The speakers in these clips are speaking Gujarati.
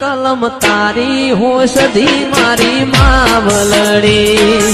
કલમ તારી હોશધી મારી માવલડી.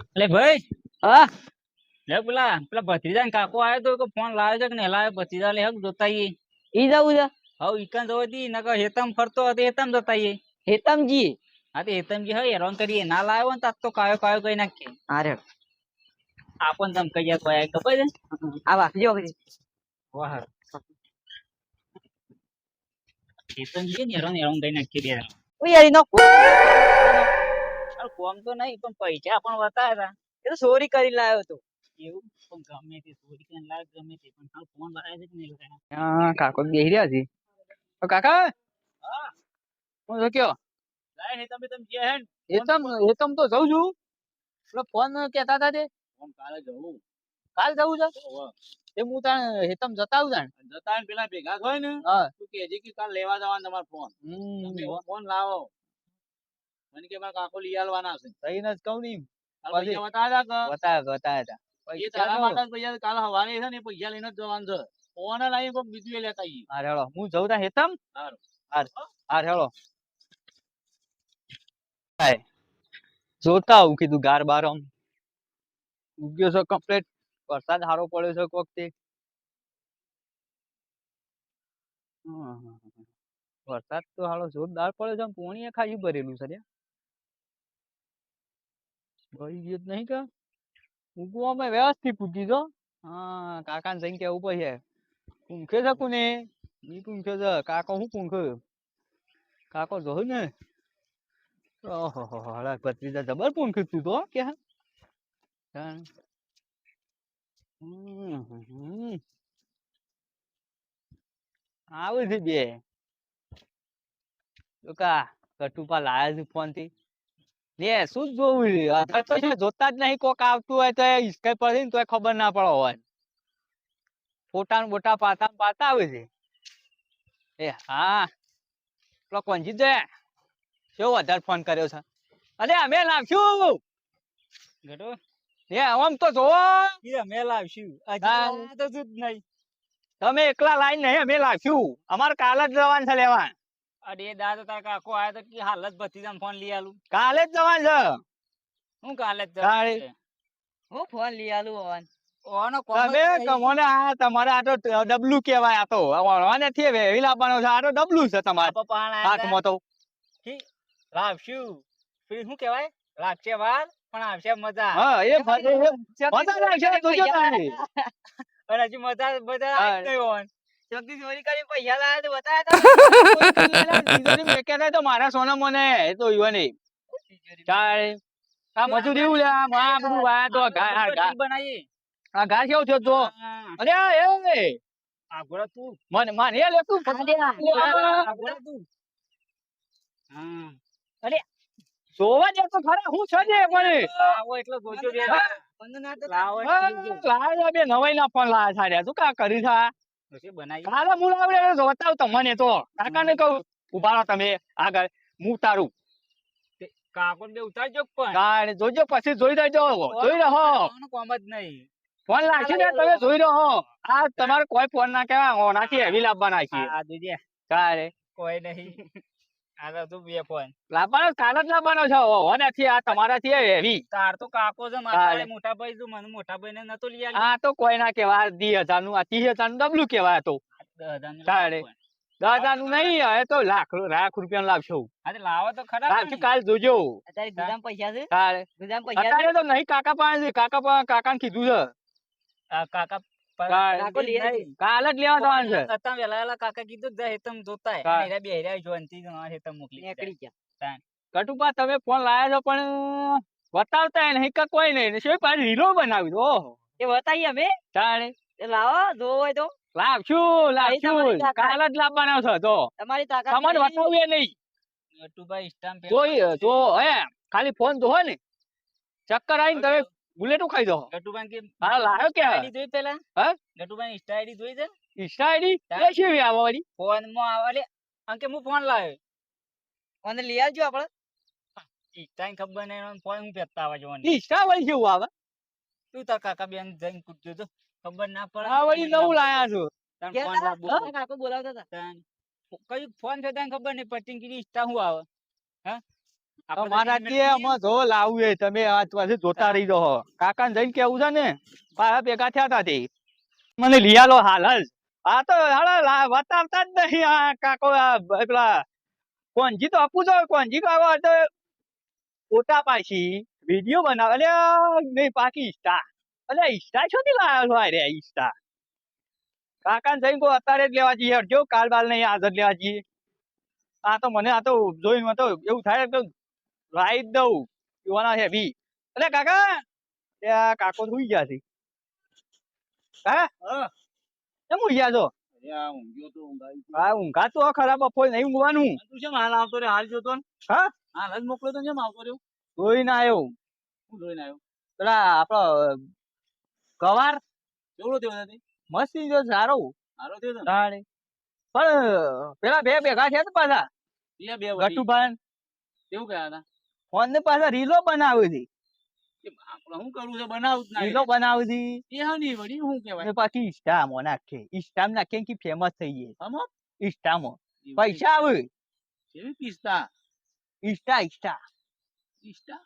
એટલે ભાઈ હા લે પેલા ભત્રીજા ને કાકો આવ્યો તો ફોન લાવ્યો છે કે નહીં લાવ્યો? ભત્રીજા લે હક જોતા આઈએ. ઈ જવું છે હવે ઈકન જવા દી નકર હેતમ ફરતો હતો હેતમ જતા આઈએ. હેતમજી. હા તો હેતમજી હવે હેરાન કરીએ ના લાવ્યો ને તાર તો કાયો કાયો કઈ નાખીએ. અરે આપણ તમ કઈ જાય કોઈ ખબર છે? આ વાકજો વખતે વાહ હેતમજી ને હેરાન હેરાન કઈ નાખી દે. ઓ યાર એનો કોમ તો નહીં પણ પૈસા પણ બતાવ્યા એ તો ચોરી કરી લાવ્યો તો. એવું પણ ગમે તે ચોરી કરીને લાવે ગમે તે પણ હાલ ફોન લાવે છે કે નહીં લાવે? હા કાકો બેહી રહ્યા છે. ઓ કાકા હા હું તો કયો લાય હેતમ તમે જે હે હેતમ તો જઉં છું. પેલો ફોન કેતા હતા તે ફોન કાલે જવું. કાલ જવું છે એ હું તાણ હેતમ જતા આવું તાણ. જતા પેલા ભેગા હોય ને હા તું કેજે કે કાલ લેવા જવાનો તમારો ફોન. તમે ફોન લાવો મને કે મારા કાકો લઈ આલવાના છે. સહીને જ કહું નહીં કાલ પૈસા બતાવ્યા બતાવ્યા હતા એ તારા માટે જ પૈસા કાલ હવારે છે ને એ પૈસા લઈને જ જવાનું છે. ફોન લાવી કોઈ બીજું એ લેતા આવીએ. હા હેળો હું જઉં તા હેતમ. સારું હા હેળો જોતા આવું કીધું ગાર બાર આમ ઉગ્યો છે કમ્પ્લીટ. વરસાદ સારો પડ્યો છે કોક તે વરસાદ તો હાલો જોરદાર પડ્યો છે. પોણી ખાલી ભરેલું છે ભરી ગયું જ નહીં કે ઉગવામાં વ્યવસ્થિત પૂછી દો. હા કાકા ને જઈને કેવું પડે પૂંખે છે કોને ની પૂંખે છે કાકો હું પૂંખે કાકો જોયું ને ઓહો હળા ભત્રીજા જબર પૂંખે તું તો કે આવું છે બે કા કટુપા લાયા છે ફોન થી લે શું જોવું તો જોતા જ નહીં. કોક આવતું હોય તો સ્કાઈ પર ને તો ખબર ના પડે હોય. ફોટા ને બોટા પાતા આવે છે. એ હા પેલો કોંજી દે કેવો વધારે ફોન કર્યો છે. અરે અમે લાવશું ઘટો એ આમ તો જોવો અમે લાવશું તો જ નહીં. તમે એકલા લાઈન નહીં અમે લાવશું. અમારે કાલે જ જવાનું છે લેવા. અરે દાદા તાર કાકો આયો તો કે હાલ જ ભત્રીજાને ફોન લઈ આલું. કાલે જ જવાનું છે. હું કાલે જ કાલે. હું ફોન લઈ આલું હોવાન ઓનો તમે કમોને આ તમારે આ તો ડબલું કહેવાય. આ તો નથી વેવી લાવવાનો છે. આ તો ડબલું છે તમારે હાથમાં તો લાવશું શું કેવાય લાગશે વાર પણ આવશે મજા. હા એ મજા લાગશે જોજો તારે. અને હજી મજા આવી ગઈ હોન ચોકી ચોરી કરી પૈસા લાયા તો બતાયા તો મારા સોના મને એ તો ઈવન ચાલે આ મજૂરી એવું લે આ બધું વાયા તો બનાવીએ. આ ઘા કેવું થયો તો અરે એ આગળ તું મને માને લે તું આગળ તું હા અરે જોવા દે તો ખરા હું છે ને મને આવો એટલો જોજો રે લાવો લાવ્યા બે નવાઈ ના ફોન લાયા છાડ્યા તું કા કરી થા પછી બનાવી કાલે હું લાવડે બતાવ તમને તો કાકાને કહું ઉભા રહો તમે આગળ હું તારું કાકોને બે ઉતારજો પણ કાલે જોજો પછી જોઈ દેજો જોઈ રહો કોમ જ નહીં ફોન લાગશે ને તમે જોઈ રહો. આ તમારે કોઈ ફોન ના કહેવાય નાથી હેવી લાવવાના છે. આ દુજે કાલે કોઈ નહીં આ તો તું બે ફોન લાવવાનો કાલે જ લાવવાનો છે. હો નથી આ તમારાથી હેવી. તાર તો કાકો છે મારા મોટા ભાઈ તું મને મોટા ભાઈ ને નતો લઈ આવ્યો. આ તો કોઈ ના કહેવાય 20,000 નું આ 30,000 નું ડબલું કહેવાય. તો 10,000 નું નહીં હવે તો લાખ રૂપિયા લાવશો. અરે લાવો તો ખરા કાલ જોજો અત્યારે ગુદામ પૈસા છે કાલે ગુદામ પૈસા અત્યારે તો નહીં કાકા પાસે છે. કાકાને કીધું છે કાકા કાલે જ લેવા જવાનું છે. હતા વેલા કાકા કીધું જ હેતમ જોતા હેરા બે હેરા જોનતી હેતમ મોકલી નીકળી ગયા. કટુપા તમે ફોન લાયા છો પણ બતાવતા નહીં કે કોઈ નહીં શું પાછી રીલો બનાવી દો. એ બતાવીએ અમે તારે લાવો જોવો હોય તો લાવશું કાલે જ લાવવાનો છે. તો તમારી તાકાત તમારે બતાવીએ નહીં ગટુભાઈ સ્ટામ્પ જો હે ખાલી ફોન જો ને ચક્કર આવીને તમે બુલેટું ખાઈ દો. ગટુભાઈ કે હા લાવ્યો કે આઈડી જોઈ પેલા હા ગટુભાઈ ઇન્સ્ટા આઈડી જોઈ છે ઇન્સ્ટા આઈડી એ છે આવવાની ફોન માં આવે અંકે હું ફોન લાવ્યો ફોન લઈ આવજો આપણે ઇન્સ્ટા ખબર નહીં ફોન હું પેતા આવે જોવાની ઇન્સ્ટા વાળી કેવું આવે તું તાર કાકા બેન જઈને પૂછજો તો ખબર ના પડે આ વળી નવું લાયા છો તાન કે ફોન લાવ, બોલ. કાકો બોલાવતા હતા. તાન કયું ફોન છે તને ખબર નહીં પટ્ટી કીધી ઇન્સ્ટા શું આવે હા આપણે તો તમારા જઈને કે મળીએ. આમાં જો લાવું એ તમે આ પાછું જોતા રહી દો કાકા જઈને કેવું છે ને પાછા ભેગા થયા હતા તે મને લઈ આલો હાલ જ આ તો બતાવતા જ નહીં આ કાકો આ પેલા કોણજી તો આપવું જોઈએ કોણજી તો આવા તો ફોટા પાછી વિડીયો બનાવે અલ્યા નહીં પાકી ઇન્સ્ટા અલ્યા ઇન્સ્ટા શોથી લાવ્યો છો અરે ઇન્સ્ટા કાકાને જઈને કહો અત્યારે જ લેવા જઈએ જો કાલ બાલ નહીં આજ જ લેવા જઈએ આ તો મને આ તો જોઈને તો એવું થાય કે લાઈ જ દઉં પીવાના છે બી અલે કાકા એ આ કાકો સુઈ ગયા છે હા કેમ સુઈ ગયા છો હા ઊંઘા તો ખરાબ બપોર નહીં ઊંઘવાનું તું કેમ હાલ આવતો રે હાલ જોતો ને હા હાલ જ મોકલ્યો તો કેમ આવતો રહ્યો જોઈ ના આવ્યો હું જોઈને આવ્યો પેલા આપડો ગવાર કેવડો થયો નથી મસ્તી જો સારો હારો થયો તો ને? તાણે પણ પેલા બે ભેગા છે ને પાછા બીજા બે વળી. ગટુભાઈ કેવું કહેતા હતા ફોન ને પાછા રીલો બનાવી હતી કે આપણે શું કરવું છે બનાવું જ ના રીલો બનાવી હતી એ હા નહીં વળી શું કહેવાય અને પાછી ઇન્સ્ટામાં નાખે ઇન્સ્ટામાં નાખે કે ફેમસ થઈ ગઈ હમો ઇન્સ્ટામાં પૈસા આવે કેવી પિસ્તા ઇન્સ્ટા ઇન્સ્ટા પિસ્તા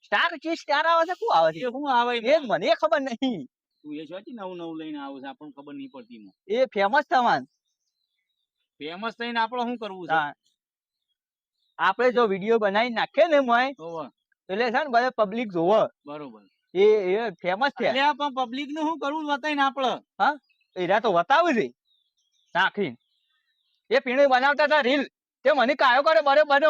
સ્ટાર કે સ્ટાર આવે છે શું આવે એ છે શું આવે એ જ મને ખબર નહીં તું એ જોતી નવું નવું લઈને આવું છે આપણને ખબર નહીં પડતી એમાં એ ફેમસ થવાન ફેમસ થઈને આપણે શું કરવું છે આપણે જો વિડીયો બનાવી નાખે ને મોય તો વાહ, એટલે છે ને બધા પબ્લિક જોવે બરોબર એ ફેમસ છે એટલે પણ પબ્લિક નું શું કરવું બતાવીને આપણે એરા તો બતાવે છે નાખી એ પીણે બનાવતા હતા રીલ તે મને કાયો કરે બરોબર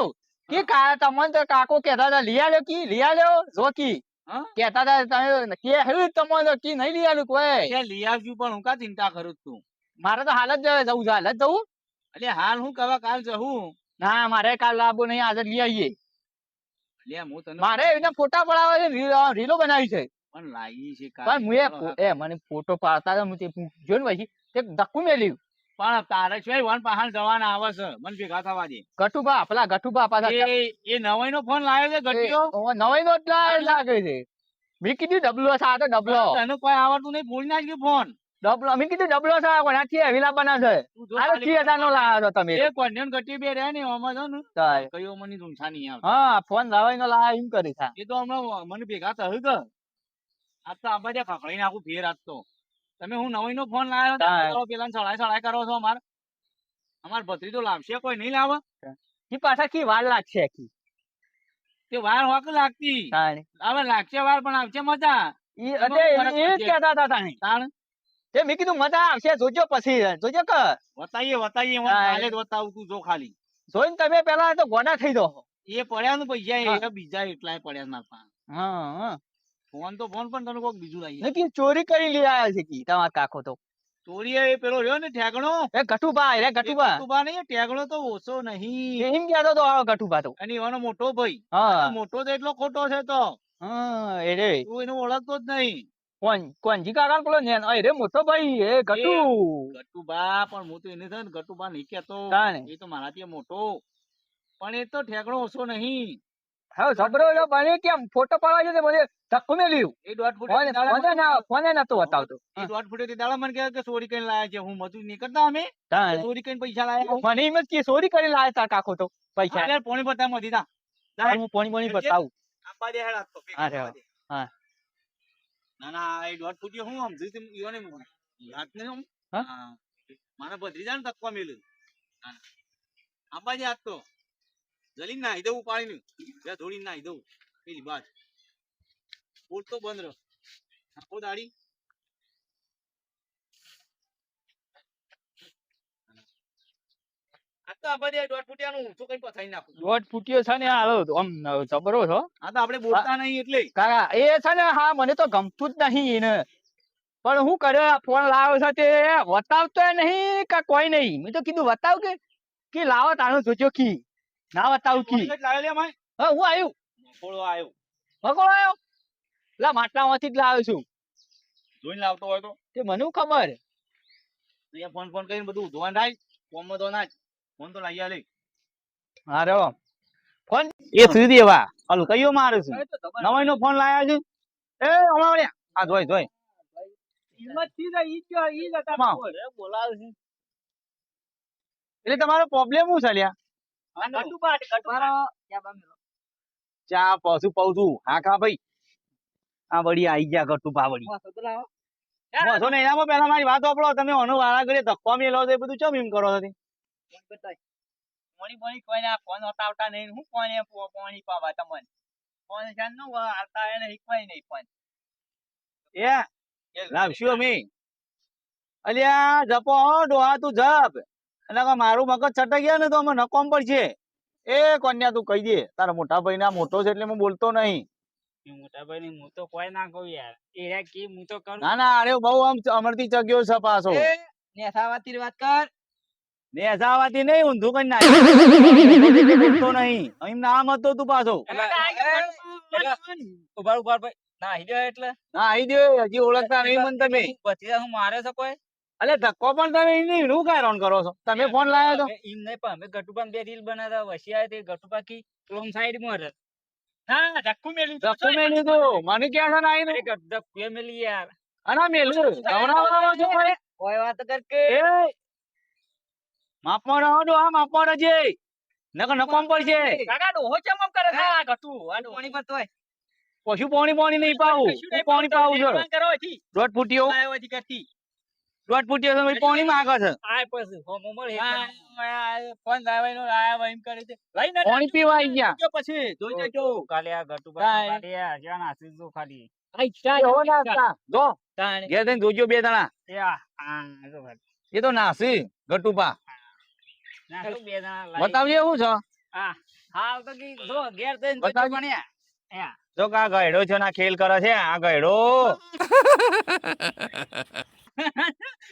કે તમને તો કાકો કહેતા હતા લઈ આલ્યો કી લઈ આલ્યો જો કી હા કહેતા હતા તમે કે હે તમને કી નહીં લઈ આલ્યું કોઈ એ લઈ આવજો પણ હું કા ચિંતા કરું છું તું મારે તો હાલ જ જવું છે હાલ જ જવું એટલે હાલ હું કહેવા કાલ જવું ના મારે કાલ લાવવું નહીં આજે લઈ આવીએ એટલે હું તને મારે એને ફોટા પડાવે છે રીલો બનાવી છે પણ લાગી છે કાલ. પણ હું મને ફોટો પાડતા હતા હું તે જોયું ને પછી તે ધક્કું મેલ્યું પણ તારે છે વન પહાડ જવાના આવે છે મને ભેગા થવા દે ગઠુભા પેલા ગઠુભા પાછા એ નવાઈ નો ફોન લાવ્યો છે ગટીયો નવાઈ નો લાગે છે મેં કીધું ડબલો છે આ તો ડબલો તને કોઈ આવડતું નહીં ભૂલી નાખજો ફોન ડબલો મેં કીધું ડબલો છે કોનાથી હેવીલા બના છે તું જો આ ખાલી 3000 નો લાવ્યો છો તમે એ કોન્યન ગટી બે રહ્યા ને આમાં જો ને તાય. કયો મને ઊંચા નહીં આવે હા ફોન લાવાઈ નો લાવ્યો એમ કરી થા એ તો હમણાં મને ભેગા થયું કે આજ તો આ બધા ખખડી નાખું ફેર આજ તો તમે હું નવાઈ નો ફોન લાવ્યો તાય. પેલા સળાઈ કરો છો અમાર ભત્રી તો લાવશે કોઈ નહીં લાવે કી પાછા કી વાર લાગશે કી તે વાર હોક લાગતી તાણે હવે લાગશે વાર પણ આવશે મજા ઈ અતે એ જ કહેતા હતા તાણે તાણ તે મેં કીધું મજા આવશે જોજો પછી જોજો કે વતાઈએ હું તાય. કાલે જ વતાવું તું જો ખાલી જોઈને તમે પેલા તો ગોડા થઈ દો એ પડ્યા ને પૈસા હા. એ બીજા એટલાય પડ્યા છે મારા પાસે હા ફોન તો ફોન પણ તને કોક બીજું લાવી ને કી ચોરી કરી લઈ આવ્યા છે કી તમાર કાકો તો ચોરી એ પેલો રહ્યો ને ઠેકણો એ ગઠુભા રે ગઠુભા ગટુભા નહીં ઠેકણો તો ઓછો નહીં એમ કહેતો તો આ ગઠુભા તો અને એવાનો મોટો ભાઈ હા મોટો તો એટલો ખોટો છે તો હા એ રે તું એને ઓળખતો જ નહીં કોણજી કાકા પેલો ને અરે મોટો ભાઈ એ ગટુ ગટુબા પણ હું તો એને છે ને ગટુબા નહીં કેતો તાણે. એ તો મારાથી મોટો પણ એ તો ઠેકણો ઓછો નહીં હા જબરો જો બને કેમ ફોટો પાડવા છે તે મને ધક્કો મે લ્યું એ દોઢ ફૂટ ફોને નતો બતાવતો એ દોઢ ફૂટે દાડા મને કહે કે ચોરી કરીને લાયા છે હું મજૂર નહીં કરતા અમે તાણે. ચોરી કરીને પૈસા લાયા મને એમ જ કે ચોરી કરી લાયા તાર કાકો તો પૈસા યાર પોણી બતા મધી તા તાર હું પોણી બતાવું આપવા દે હેડ આ તો હા, રે, હા. ના ના એ દોઢ ફૂટી હું આમ જીતે ઈઓને હાથ ને આમ હા? હા મારા ભત્રીજા ને તકવા મેલ્યું આપવા દે હાથ તો જલીન નાહી દઉં પાણી નું ધોળી નાહી દઉં પેલી બાદ પોટ તો બંધ રહ્યો આખો દાડી આ તો આપવા દે દોઢ ફૂટિયાનું ઊંચું કઈ પથાઈ નાખું દોઢ ફૂટ્યો છે ને હાલો આમ જબરો છો આ તો આપણે બોલતા નહીં એટલે કાકા એ છે ને હા મને તો ગમતું જ નહીં એને પણ હું કરે ફોન લાવ્યો છે તે બતાવતો નહીં કે કોઈ નહીં મેં તો કીધું બતાવ કે લાવો તાનો જોજો કી ના બતાવું કી લાવ્યો લે માય હા હું આવ્યું થોડો આવ્યો ભગોળ આવ્યો લા માટલામાંથી જ લાવ્યો છું જોઈને લાવતો હોય તો તે મને શું ખબર અહીંયા ફોન ફોન કરીને બધું ધોવાન થાય ફોનમાં તો ના જ ફોન તો લાવી લે હા રે ફોન એ સુધી એવા હાલો કયો મારે છે નવાઈ નો ફોન લાયા છે એ હમણાં આ જોઈ જોઈ એટલે તમારો પ્રોબ્લેમ શું છે લ્યા? ચા પશુ પઉ છું. હા ખા ભાઈ. આ વળી આઈ ગયા ગટુપા વળી. મોસો ને એનામાં પહેલા મારી વાત સાંભળો. તમે ઓનો વાળા ઘડીએ ધક્કો મેલો છો એ બધું ચમ એમ કરો છો તે? ફોન આવતા નહીં હું પાણી પાવા તમને ફોન જાન નો આવતા એને હિકવાય નહીં ફોન એ લાવશું અમે. અલ્યા જપો હો ડોહા તું જપ. અને મારું મગજ છટક ગયા ને તો અમે નકોમ પડશે. એ કન્યા તું કહી દે તારા મોટા ભાઈ ના મોટો છે એટલે હું બોલતો નહીં. મોટા ભાઈ ની હું તો કોઈ ના કહું યાર એ કે હું તો કરું ના ના અરે બહુ આમ અમરથી ચગ્યો છે પાછો. નેસાવાતી વાત કર નેસાવાતી નહીં ઊંધું કઈ નાખી બોલતો નહીં. અહીં નામ હતો તું પાછો. ઉભા ભાઈ ના હિડે એટલે ના આઈ દે હજી ઓળખતા નહીં મને તમે. પછી હું મારે છે કોઈ અલે ધક્કો પણ તમે એની શું કારણ કરો છો? તમે ફોન લાવ્યો તો એમ નહીં પણ અમે ગટુપા બે રીલ બનાવતા વસી આવે તે ગટુપા કી રોંગ સાઈડ માં રહે હા ધક્કુ મેલ્યું ધક્કો મેલ્યું તું મને ક્યાં છે નાઈ નું ધક્કુ મેલી યાર અના મેલું ગવડાવવાનો છો ભાઈ. કોઈ વાત કર કે એ માપમાં રહો દો આ માપમાં રહેજે નકર નકોમ પડશે. કાકા ડોહો ચમ કરે છે આ ગટુ આ પાણી પર તોય પશુ પાણી નહીં પાવું હું પાણી પાવું છું. કરો એથી દોઢ ફૂટ્યો આયો એથી કરતી દોઢ ફૂટ્યો તો ભાઈ પાણી માંગે છે. આ પછી હોમો મળે ફોન લાવવાનો આયા એમ કરે છે લઈને પાણી પીવા આવી ગયા. પછી જોઈ જજો કાલે આ ગટુ કાલે આ જ્યાં નાસી જો ખાલી એવો નાસ્તા જો તાણે ઘેર જઈને જોજો બે જણા. આ જો એ તો નાસી ગટુપા ના તો બે જણા બતાવજે એવું છે. હા હાલ તો કી જો ઘેર જઈને બતાવજો. બન્યા જો આ ગયડો છે ના ખેલ કરે છે આ ગયડો.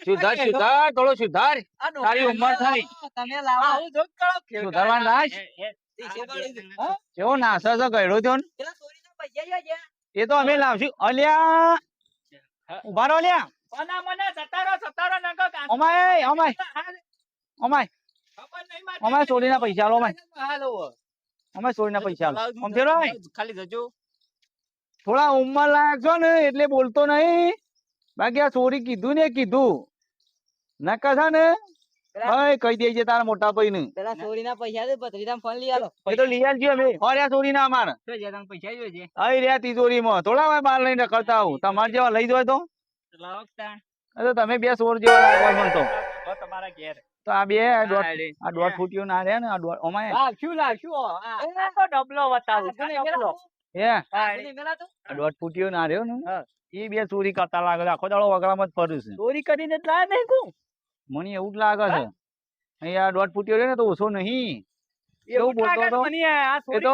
સુધાર સુધાર થોડો સુધાર. તારી ઉંમર થઈ તમે લાવો આવું જો કરો સુધારવા નાશ. કેવો નાસો છે ગયડો થયો ને પેલા ચોરીના પૈસા છે એ તો અમે લાવશું. અલ્યા ઉભા રહો લ્યા. ઓના મને સતારો નકો કાન અમાય અમાય અમાય ખબર નહીં માર અમાય ચોરીના પૈસા આલો અમાય હાલો અમાય ચોરીના પૈસા આલો. આમ ફેરો ખાલી જજો થોડા ઉંમર લાયક છો ને એટલે બોલતો નહીં. બાકી આ ચોરી કીધું ને કીધું નકા છે ને હવે કહી દેજે તારા મોટા ભાઈ ને. પેલા ચોરીના પૈસા દે પત્રીના ફોન લઈ આલો એ તો લઈ આવજો અમે હર્યા ચોરી ના અમારે તો જે પૈસા જોજે અહીં રહ્યા તિજોરીમાં થોડા વાર બહાર લઈને રખડતા આવું. તમારે જેવા લઈ જાય તો લાવો તાણ તો તમે બે ચોર જેવા લાગવા મને તો. તમારા ઘેર તો આ બે આ દોઢ ફૂટીઓ ના રહ્યા ને આ દોઢ અમાય લાવશું આ તો ડબલો બતાવું ડબલો હે આ દોઢ ફૂટીઓ ના રહ્યો ને એ બે ચોરી કરતા લાગે છે. આખો દાડો વગડામાં જ ફરું છે. ચોરી કરીને જ લાવે નહીં તું મને એવું જ લાગે છે. અહીંયા દોઢ ફૂટ્યો રહ્યો ને તો ઓછો નહીં એવું બોલતો હતો. એ તો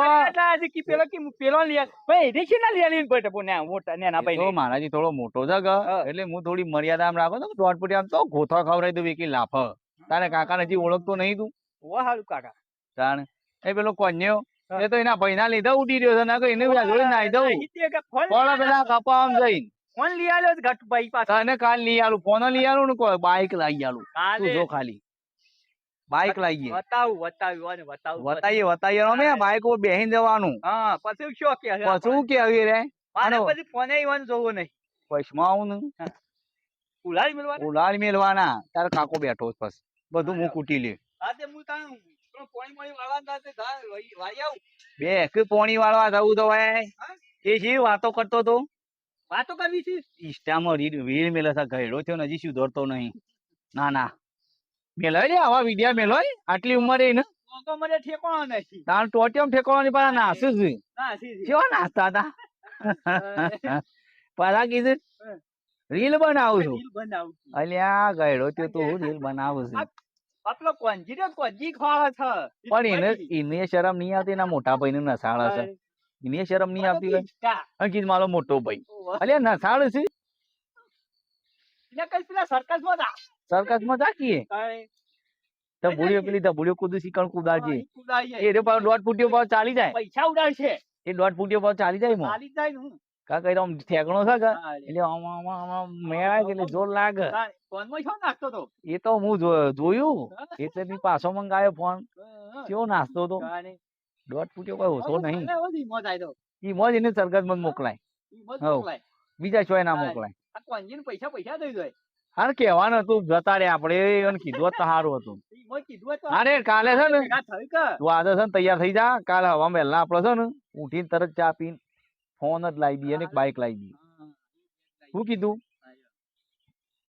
મારાથી થોડો મોટો છે એટલે હું થોડી મર્યાદા આમ રાખો તો દોઢ ફૂટી આમ તો ગોથા ખવડાવી દઉં એકી લાફ. તારે કાકા હજી ઓળખતો નહીં તું કાકા તાણે એ પેલો કોન્યો એ તો એના ભાઈ ના લીધા ઉડી રહ્યો છે. ના એને જોડે નાઈ દઉં કોળા પેલા કપા આમ જઈને ફોન લઈ આવ્યો ઘટ ભાઈ પાસે તને કાલ લઈ આલું ફોન લઈ આલું ને કોઈ બાઈક લઈ આલું. તું જો ખાલી બાઈક લાવીએ બતાવ્યું વતાઈએ અમે બાઈક ઉપર બેહીને જવાનું. હા પછી શું કે પછી કે આવી રે મારે પછી ફોને ઈવન જોવું નહીં પૈસમાં આવું ને ઉલાડી મેળવા ઉલાડ મેલવાના તારે કાકો બેઠો છે બસ બધું હું કૂટી લે. આજે હું તાણ પાણી પાણી વાળવા વાળી આવું બે કે પોણી વાળવા જવું તો ભાઈ એ છે વાતો કરતો તો વાતો કરવી છે ઇન્સ્ટામાં રીલ મેલે છે ગયડો થયો ને હજી સુધરતો નહીં. ના ના મેલાય લે આવા વિડિયા મેલોય આટલી ઉંમરે ને તો મને ઠેકોણો નથી તાર ટોટિયમ ઠેકોણો ની પાછા નાસે જ ના સીધી કેવા નાસ્તા હતા પાછા કીધું રીલ બનાવું છું. બનાવું અલ્યા ગયડો થયો તો હું રીલ બનાવું છું. આપલો કોંજી ખોળો છે પણ એને શરમ નહીં આવતી ના મોટા ભાઈ ને નસાળે છે. એને શરમ નહીં આવતી કઈ અંકિત મારો મોટો ભાઈ અલ્યા નસાળ છે સરકસ માં ચાકીએ તો ભૂલ્યો પેલી ભૂલ્યો કુદું શીખણ કુદાડજે એ પાછો દોઢ ફૂટ્યો પાછો ચાલી જાય. પૈસા ઉડાડશે એ દોઢ ફૂટ્યો પાછો ચાલી જાય મો ચાલી જાય ને કા કઈ આમ ઠેકણો છે કે એટલે આમ મેળાય એટલે જોર લાગે. ફોનમાં શું નાખતો તો એ તો હું જોયું એટલે મેં પાછો મંગાવ્યો ફોન કેવો નાસ્તો તો દોઢ ફૂટ્યો કોઈ ઓછો નહીં. ઈ મોજ એને સરગત માં મોકલાય બીજા ચોય ના મોકલાય. આ કોંજીને પૈસા પૈસા દઈ દો. હાર કહેવાનું હતું જતા રે આપણે એને કીધું હોત તો સારું હતું. મેં કીધું હોય તો અરે કાલે છે ને ભેગા થઈ કે તું આજે છે ને તૈયાર થઈ જા કાલે હવા મહેલના આપડે છે ને ઉઠીને તરત ચા પીને ફોન જ લાવી દઈએ ને બાઈક લાવી દઈએ. શું કીધું